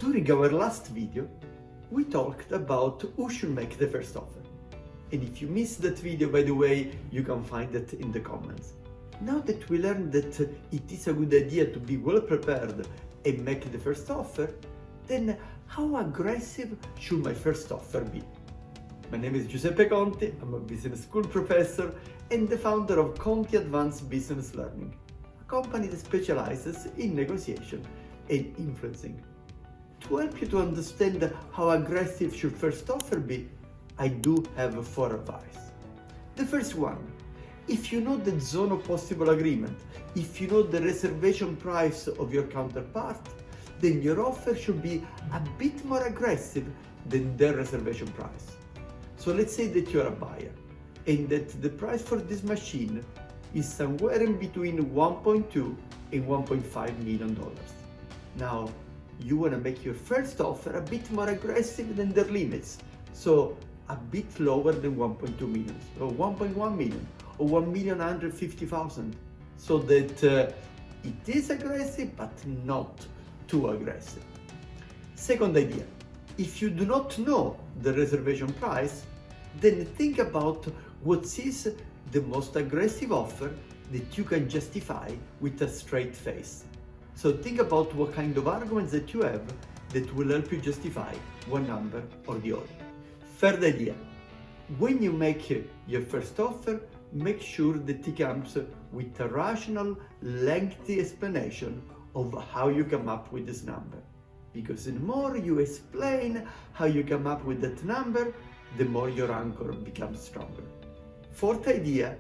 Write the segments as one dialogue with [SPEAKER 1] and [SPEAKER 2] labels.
[SPEAKER 1] During our last video, we talked about who should make the first offer. And if you missed that video, by the way, you can find it in the comments. Now that we learned that it is a good idea to be well prepared and make the first offer, then how aggressive should my first offer be? My name is Giuseppe Conti, I'm a business school professor and the founder of Conti Advanced Business Learning, a company that specializes in negotiation and influencing. To help you to understand how aggressive should first offer be, I do have 4 advice. The first one, if you know the zone of possible agreement, if you know the reservation price of your counterpart, then your offer should be a bit more aggressive than their reservation price. So let's say that you're a buyer and that the price for this machine is somewhere in between 1.2 and 1.5 million dollars. Now, you want to make your first offer a bit more aggressive than their limits, so a bit lower than 1.2 million, or 1.1 million, or 1,150,000, so that it is aggressive but not too aggressive. Second idea, if you do not know the reservation price, then think about what is the most aggressive offer that you can justify with a straight face. So think about what kind of arguments that you have that will help you justify one number or the other. Third idea, when you make your first offer, make sure that it comes with a rational, lengthy explanation of how you come up with this number. Because the more you explain how you come up with that number, the more your anchor becomes stronger. Fourth idea,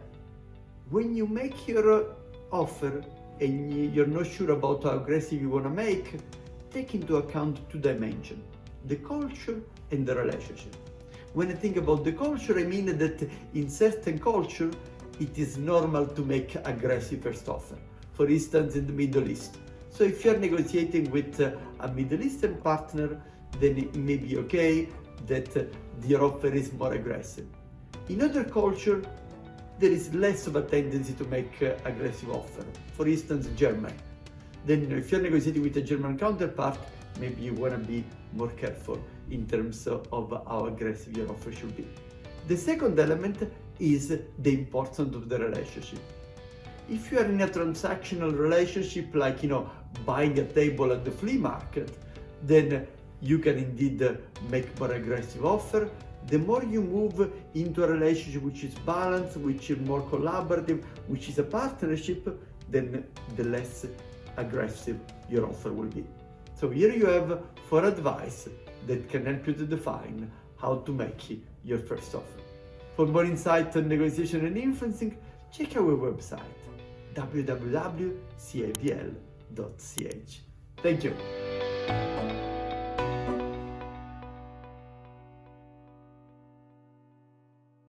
[SPEAKER 1] when you make your offer and you're not sure about how aggressive you want to make, take into account 2 dimensions, the culture and the relationship. When I think about the culture, I mean that in certain culture, it is normal to make aggressive first offer. For instance, in the Middle East. So if you're negotiating with a Middle Eastern partner, then it may be okay that your offer is more aggressive. In other culture, there is less of a tendency to make aggressive offer. For instance, German. Then if you're negotiating with a German counterpart, maybe you want to be more careful in terms of how aggressive your offer should be. The second element is the importance of the relationship. If you are in a transactional relationship, like buying a table at the flea market, then you can indeed make more aggressive offer. The more you move into a relationship which is balanced, which is more collaborative, which is a partnership, then the less aggressive your offer will be. So here you have 4 advice that can help you to define how to make your first offer. For more insight on negotiation and influencing, check our website www.cabl.ch. Thank you.